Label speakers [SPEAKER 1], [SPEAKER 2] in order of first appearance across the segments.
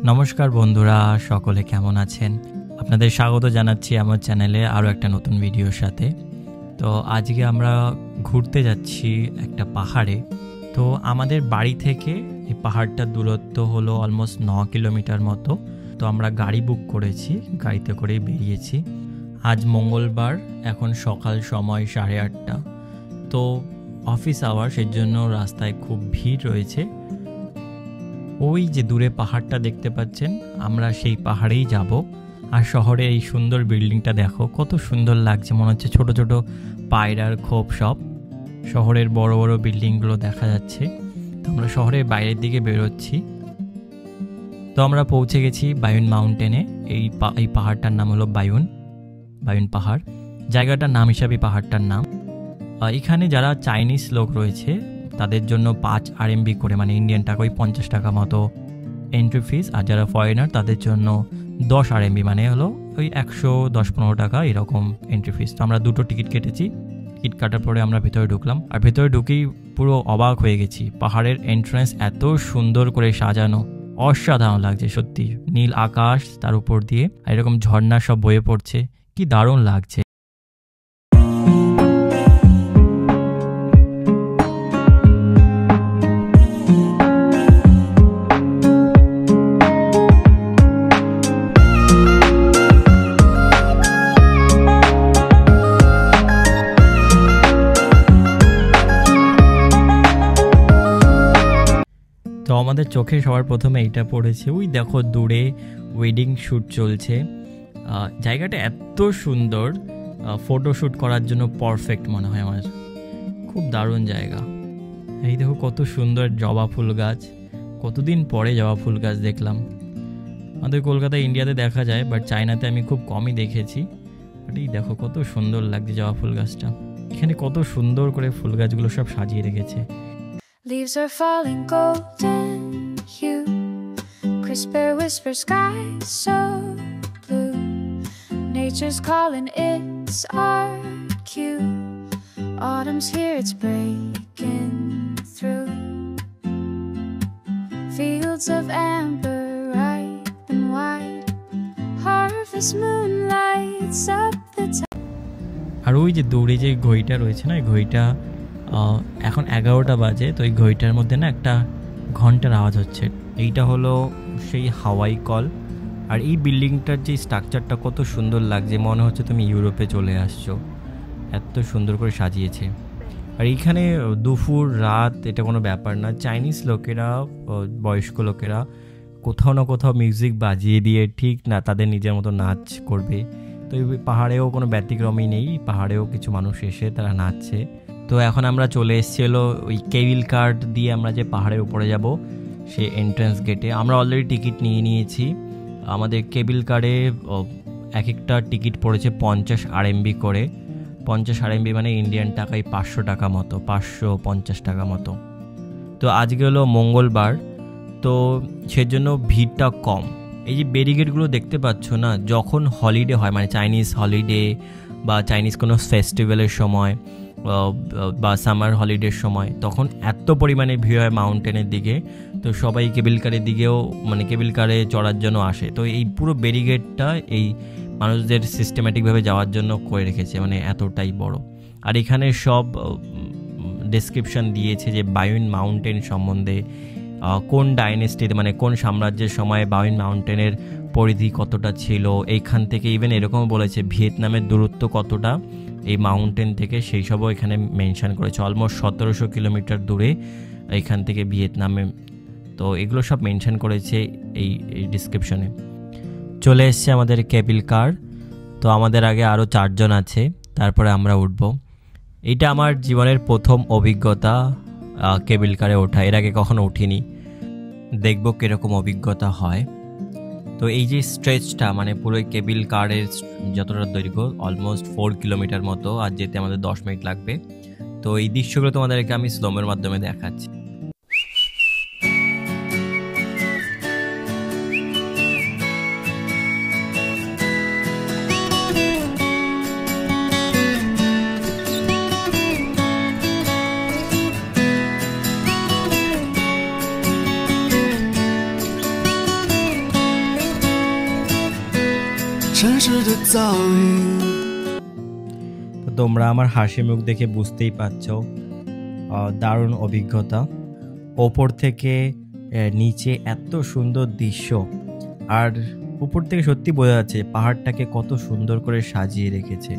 [SPEAKER 1] নমস্কার বন্ধুরা, সকলে কেমন আছেন? আপনাদের স্বাগত জানাচ্ছি আমার চ্যানেলে আরও একটা নতুন ভিডিওর সাথে। তো আজকে আমরা ঘুরতে যাচ্ছি একটা পাহাড়ে। তো আমাদের বাড়ি থেকে এই পাহাড়টার দূরত্ব হলো অলমোস্ট 9 কিলোমিটার মতো। তো আমরা গাড়ি বুক করেছি, গাড়িতে করেই বেরিয়েছি। আজ মঙ্গলবার, এখন সকাল সময় 8:30। তো অফিস আওয়ার, সেই জন্য রাস্তায় খুব ভিড় রয়েছে। ওই যে দূরে পাহাড়টা দেখতে পাচ্ছেন, আমরা সেই পাহাড়েই যাব। আর শহরে এই সুন্দর বিল্ডিংটা দেখো, কত সুন্দর লাগছে, মনে হচ্ছে ছোট ছোট পায়রার খোপ। সব শহরের বড় বড় বিল্ডিংগুলো দেখা যাচ্ছে। তো আমরা শহরের বাইরের দিকে বেরোচ্ছি। তো আমরা পৌঁছে গেছি বায়ুন মাউন্টেনে। এই পাহাড়টার নাম হলো বায়ুন পাহাড়। জায়গাটার নাম হিসাবে পাহাড়টার নাম। এখানে যারা চাইনিজ লোক রয়েছে তাদের জন্য 5 RMB করে, মানে ইন্ডিয়ান টাকা ওই 50 টাকা মতো এন্ট্রি ফিস। আর যারা ফরেনার তাদের জন্য 10 RMB, মানে হলো ওই 110-15 টাকা এরকম এন্ট্রি ফিস। তো আমরা দুটো টিকিট কেটেছি। টিকিট কাটার পরে আমরা ভেতরে ঢুকলাম। আর ভেতরে ঢুকেই পুরো অবাক হয়ে গেছি। পাহাড়ের এন্ট্রান্স এত সুন্দর করে সাজানো, অসাধারণ লাগছে সত্যি। নীল আকাশ, তার উপর দিয়ে এরকম ঝর্ণা সব বয়ে পড়ছে, কি দারুণ লাগছে। তো আমাদের চোখে সবার প্রথমে এইটা পড়েছে। ওই দেখো দূরে ওয়েডিং শ্যুট চলছে। জায়গাটা এত সুন্দর, ফটোশ্যুট করার জন্য পারফেক্ট মনে হয় আমার। খুব দারুণ জায়গা। এই দেখো কত সুন্দর জবা ফুল গাছ। কতদিন পরে জবা ফুল গাছ দেখলাম। আমাদের কলকাতায়, ইন্ডিয়াতে দেখা যায়, বাট চায়নাতে আমি খুব কমই দেখেছি। বাট এই দেখো কত সুন্দর লাগছে জবা ফুল গাছটা। এখানে কত সুন্দর করে ফুল গাছগুলো সব সাজিয়ে রেখেছে।
[SPEAKER 2] Leaves are falling golden hue, crisp air whisper skies so blue. Nature's calling, it's our cue. Autumn's here, it's breaking through. Fields of amber, ripe and wide. Harvest moon lights up the tide.
[SPEAKER 1] আর ওই যে দূরে যে ঘড়িটা রয়েছে না, এই ঘড়িটা এখন 11টা বাজে। তো এই ঘড়িটার মধ্যে না একটা ঘন্টার আওয়াজ হচ্ছে। এইটা হলো সেই হাওয়াই কল। আর এই বিল্ডিংটার যে স্ট্রাকচারটা কত সুন্দর লাগছে, মনে হচ্ছে তুমি ইউরোপে চলে আসছো, এত সুন্দর করে সাজিয়েছে। আর এইখানে দুপুর রাত এটা কোনো ব্যাপার না। চাইনিজ লোকেরা, বয়স্ক লোকেরা কোথাও না কোথাও মিউজিক বাজিয়ে দিয়ে ঠিক না তাদের নিজের মতো নাচ করবে। তো এই পাহাড়েও কোনো ব্যতিক্রমই নেই, পাহাড়েও কিছু মানুষ এসে তারা নাচছে। তো এখন আমরা চলে এসেছি হলো ওই কেবিল কার দিয়ে আমরা যে পাহাড়ের উপরে যাব সে এন্ট্রান্স গেটে। আমরা অলরেডি টিকিট নিয়ে নিয়েছি। আমাদের কেবিল কারে এক একটা টিকিট পড়েছে 50 RMB করে। 50 RMB মানে ইন্ডিয়ান টাকায় 500 টাকা মতো, 550 টাকা মতো। তো আজকে হলো মঙ্গলবার, তো সেজন্য ভিড়টা কম। এই যে ব্যারিকেডগুলো দেখতে পাচ্ছ না, যখন হলিডে হয়, মানে চাইনিজ হলিডে বা চাইনিজ কোনো ফেস্টিভ্যালের সময় বা সামার হলিডের সময়, তখন এত পরিমাণে ভিড় হয় মাউন্টেনের দিকে। তো সবাই কেবিল কারের দিকেও, মানে কেবিল কারে চড়ার জন্য আসে। তো এই পুরো ব্যারিকেডটা এই মানুষদের সিস্টেম্যাটিকভাবে যাওয়ার জন্য করে রেখেছে, মানে এতটাই বড়। আর এখানে সব ডেসক্রিপশন দিয়েছে যে বায়ুন মাউন্টেন সম্বন্ধে, কোন ডাইনেস্টিতে, মানে কোন সাম্রাজ্যের সময় বায়ুন মাউন্টেনের পরিধি কতটা ছিল। এইখান থেকে ইভেন এরকম বলেছে ভিয়েতনামের দূরত্ব কতটা এই মাউন্টেন থেকে, সেই সবও এখানে মেনশন করেছে। অলমোস্ট 1700 কিলোমিটার দূরে এখান থেকে ভিয়েতনামে। তো এগুলো সব মেনশন করেছে এই ডিসক্রিপশনে। চলে এসছে আমাদের কেবিল কার। তো আমাদের আগে আরও 4 জন আছে, তারপরে আমরা উঠব। এটা আমার জীবনের প্রথম অভিজ্ঞতা কেবিল কারে ওঠা। এর আগে কখনো উঠিনি, দেখব কীরকম অভিজ্ঞতা হয়। তো এই যে স্ট্রেচটা, মানে পুরো কেবিল কারের যতটা দৈর্ঘ্য, অলমোস্ট 4 কিলোমিটার মতো, আর যেতে আমাদের 10 মিনিট লাগবে। তো এই দৃশ্যগুলো তোমাদেরকে আমি স্লোমের মাধ্যমে দেখাচ্ছি।
[SPEAKER 3] 城市的噪音。
[SPEAKER 1] তো তোমরা আমার হাসি মুখ দেখে বুঝতেই পারছো দারুণ অভিজ্ঞতা। ওপর থেকে নিচে এত সুন্দর দৃশ্য, আর উপর থেকে সত্যি বোঝা যাচ্ছে পাহাড়টাকে কত সুন্দর করে সাজিয়ে রেখেছে।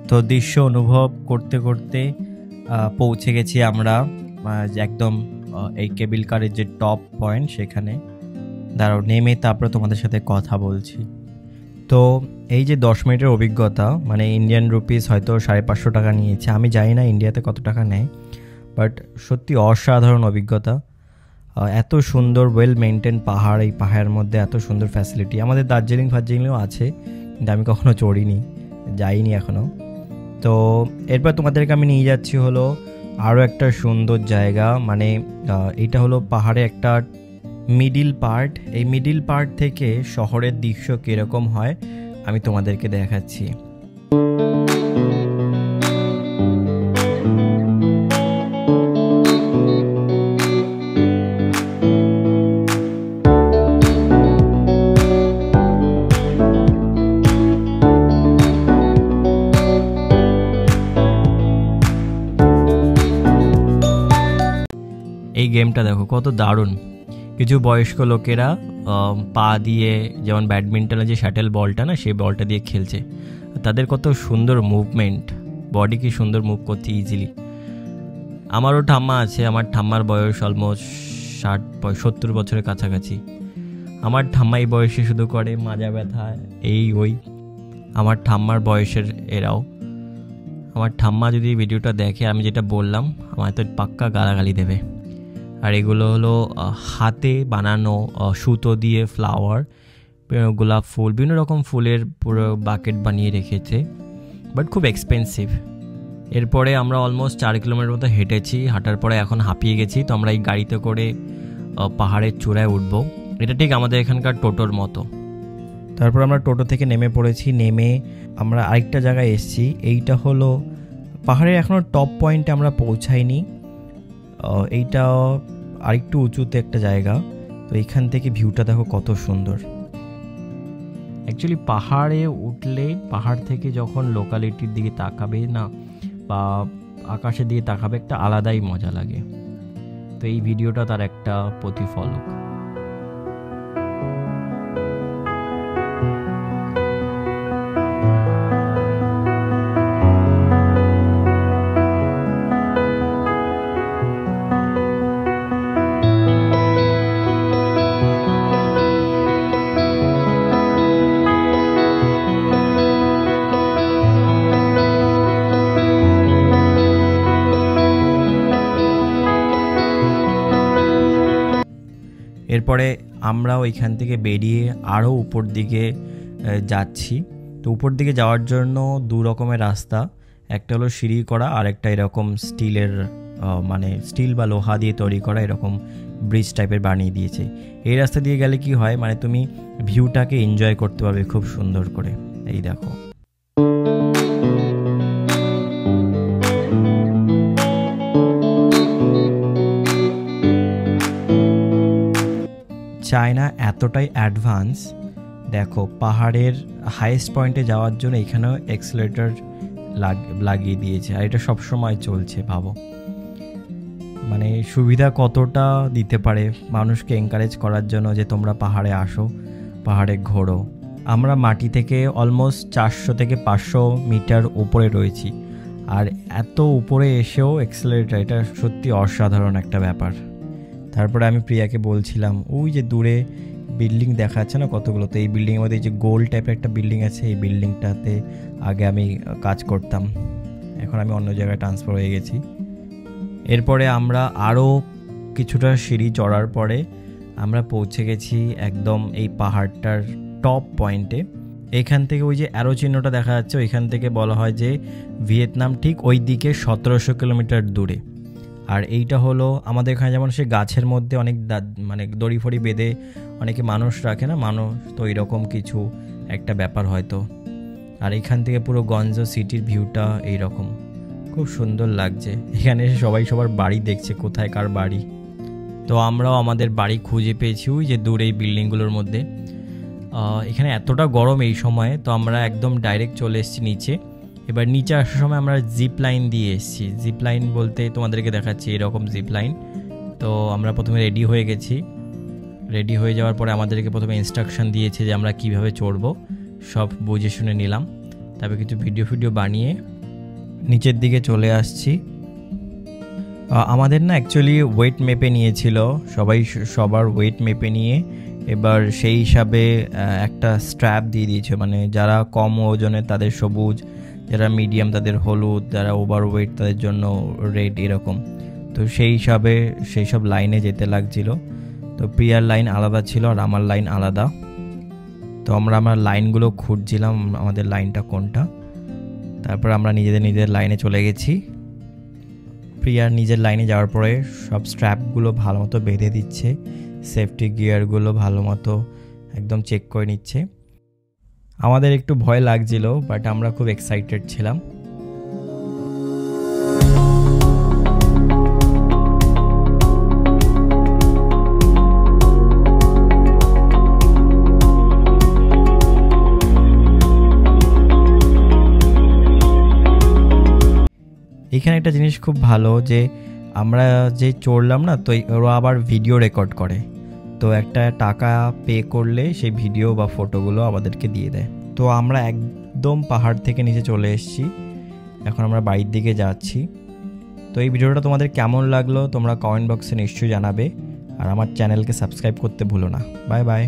[SPEAKER 1] তো দৃশ্য অনুভব করতে করতে পৌঁছে গেছি আমরা একদম এই কেবিল কারের যে টপ পয়েন্ট সেখানে। দাঁড়াও, নেমে তারপরে তোমাদের সাথে কথা বলছি। তো এই যে 10 মিনিটের অভিজ্ঞতা, মানে ইন্ডিয়ান রুপিস হয়তো 550 টাকা নিয়েছে, আমি জানি না ইন্ডিয়াতে কত টাকা নেয়, বাট সত্যি অসাধারণ অভিজ্ঞতা। এত সুন্দর ওয়েল মেনটেন পাহাড়, এই পাহাড়ের মধ্যে এত সুন্দর ফ্যাসিলিটি। আমাদের দার্জিলিংও আছে, কিন্তু আমি কখনো চড়িনি, যাইনি এখনও। তো এরপর তোমাদেরকে আমি নিয়ে যাচ্ছি হলো আরও একটা সুন্দর জায়গা, মানে এইটা হলো পাহাড়ে একটা মিডিল পার্ট। এই মিডিল পার্ট থেকে শহরের দৃশ্য কীরকম হয় আমি তোমাদেরকে দেখাচ্ছি। এই গেমটা দেখো কত দারুণ। কিছু বয়স্ক লোকেরা পা দিয়ে, যেমন ব্যাডমিন্টনের যে শ্যাটেল বলটা না, সেই বলটা দিয়ে খেলছে। তাদের কত সুন্দর মুভমেন্ট, বডি কি সুন্দর মুভ করছে ইজিলি। আমারও ঠাম্মা আছে, আমার ঠাম্মার বয়স অলমোস্ট 60-70 বছরের কাছাকাছি। আমার ঠাম্মা এই বয়সে শুধু করে মাজা ব্যথা এই ওই। আমার ঠাম্মার বয়সের এরাও। আমার ঠাম্মা যদি ভিডিওটা দেখে আমি যেটা বললাম, আমার তো পাক্কা গালাগালি দেবে। আর এগুলো হলো হাতে বানানো সুতো দিয়ে ফ্লাওয়ার, গোলাপ ফুল, বিভিন্ন রকম ফুলের পুরো বাকেট বানিয়ে রেখেছে, বাট খুব এক্সপেন্সিভ। এরপরে আমরা অলমোস্ট 4 কিলোমিটার মতো হেঁটেছি। হাঁটার পরে এখন হাঁপিয়ে গেছি, তো আমরা এই গাড়িতে করে পাহাড়ের চূড়ায় উঠব। এটা ঠিক আমাদের এখানকার টোটোর মতো। তারপর আমরা টোটো থেকে নেমে পড়েছি। নেমে আমরা আরেকটা জায়গায় এসেছি। এইটা হলো পাহাড়ের এখনও টপ পয়েন্টে আমরা পৌঁছাইনি। এইটা আরেকটু উঁচুতে একটা জায়গা। তো এইখান থেকে ভিউটা দেখো কত সুন্দর। অ্যাকচুয়ালি পাহাড়ে উঠলে, পাহাড় থেকে যখন লোকালিটির দিকে তাকাবে না বা আকাশের দিকে তাকাবে, একটা আলাদাই মজা লাগে। তো এই ভিডিওটা তার একটা প্রতিফলক। এরপরে আমরা ওইখান থেকে বেরিয়ে আরও উপর দিকে যাচ্ছি। তো উপর দিকে যাওয়ার জন্য 2 রকমের রাস্তা, একটা হলো সিঁড়ি করা, আর একটা এরকম স্টিলের, মানে স্টিল বা লোহা দিয়ে তৈরি করা এরকম ব্রিজ টাইপের বানিয়ে দিয়েছে। এই রাস্তা দিয়ে গেলে কি হয়, মানে তুমি ভিউটাকে এনজয় করতে পারবে খুব সুন্দর করে। এই দেখো, চায়না এতটাই অ্যাডভান্স। দেখো পাহাড়ের হাইয়েস্ট পয়েন্টে যাওয়ার জন্য এখানেও এক্সেলেটর লাগিয়ে দিয়েছে, আর এটা সবসময় চলছে। ভাবো মানে সুবিধা কতটা দিতে পারে মানুষকে এনকারেজ করার জন্য যে তোমরা পাহাড়ে আসো, পাহাড়ে ঘোরো। আমরা মাটি থেকে অলমোস্ট 400 থেকে 500 মিটার উপরে রয়েছি, আর এত উপরে এসেও এক্সেলেটর, এটা সত্যি অসাধারণ একটা ব্যাপার। তারপরে আমি প্রিয়াকে বলছিলাম, ওই যে দূরে বিল্ডিং দেখা যাচ্ছে না কতগুলো, তো এই বিল্ডিংয়ের মধ্যে যে গোল টাইপের একটা বিল্ডিং আছে, এই বিল্ডিংটাতে আগে আমি কাজ করতাম, এখন আমি অন্য জায়গায় ট্রান্সফার হয়ে গেছি। এরপরে আমরা আরও কিছুটা সিঁড়ি চড়ার পরে আমরা পৌঁছে গেছি একদম এই পাহাড়টার টপ পয়েন্টে। এখান থেকে ওই যে অ্যারো চিহ্নটা দেখা যাচ্ছে, ওইখান থেকে বলা হয় যে ভিয়েতনাম ঠিক ওই দিকে 1700 কিলোমিটার দূরে। আর এইটা হলো আমাদের এখানে যেমন সে গাছের মধ্যে অনেক মানে দড়ি ফড়ি বেঁধে অনেকে মানুষ রাখে না, মানুষ তো এইরকম কিছু একটা ব্যাপার হয়তো। আর এখান থেকে পুরো গঞ্জ সিটির ভিউটা এইরকম, খুব সুন্দর লাগছে। এখানে এসে সবাই সবার বাড়ি দেখছে, কোথায় কার বাড়ি। তো আমরাও আমাদের বাড়ি খুঁজে পেয়েছি ওই যে দূরে এই বিল্ডিংগুলোর মধ্যে। এখানে এতটা গরম এই সময়ে, তো আমরা একদম ডাইরেক্ট চলে এসেছি নিচে। এবার নিচে আসার সময় আমরা জিপ লাইন দিয়ে এসেছি। জিপ লাইন বলতে তোমাদেরকে দেখাচ্ছি এরকম জিপ লাইন। তো আমরা প্রথমে রেডি হয়ে গেছি। রেডি হয়ে যাওয়ার পরে আমাদেরকে প্রথমে ইনস্ট্রাকশন দিয়েছে যে আমরা কিভাবে চড়বো, সব বুঝে শুনে নিলাম। তারপর কিছু ভিডিও বানিয়ে নিচের দিকে চলে আসছি। আমাদের না অ্যাকচুয়ালি ওয়েট মেপে নিয়েছিল, সবার ওয়েট মেপে নিয়ে এবার সেই হিসাবে একটা স্ট্র্যাপ দিয়ে দিয়েছে, মানে যারা কম ওজনে তাদের সবুজ, যারা মিডিয়াম তাদের হলুদ, যারা ওভার ওয়েট তাদের জন্য রেড, এরকম। তো সেই হিসাবে সেই সব লাইনে যেতে লাগছিল। তো প্রিয়ার লাইন আলাদা ছিল আর আমার লাইন আলাদা। তো আমরা লাইনগুলো খুঁজছিলাম আমাদের লাইনটা কোনটা। তারপর আমরা নিজেদের লাইনে চলে গেছি। প্রিয়ার নিজের লাইনে যাওয়ার পরে সব স্ট্র্যাপগুলো ভালো মতো বেঁধে দিচ্ছে, সেফটি গিয়ারগুলো ভালো মতো একদম চেক করে নিচ্ছে। আমাদের একটু ভয় লাগছিল, বাট আমরা খুব এক্সাইটেড ছিলাম। এখানে একটা জিনিস খুব ভালো যে আমরা যে চড়লাম না, তো ওরা আবার ভিডিও রেকর্ড করে। তো একটা টাকা পে করলে সেই ভিডিও বা ফটোগুলো আমাদেরকে দিয়ে দেয়। তো আমরা একদম পাহাড় থেকে নিচে চলে এসেছি, এখন আমরা বাড়ির দিকে যাচ্ছি। তো এই ভিডিওটা তোমাদের কেমন লাগলো তোমরা কমেন্ট বক্সে নিশ্চয়ই জানাবে, আর আমার চ্যানেলকে সাবস্ক্রাইব করতে ভুলো না। Bye bye.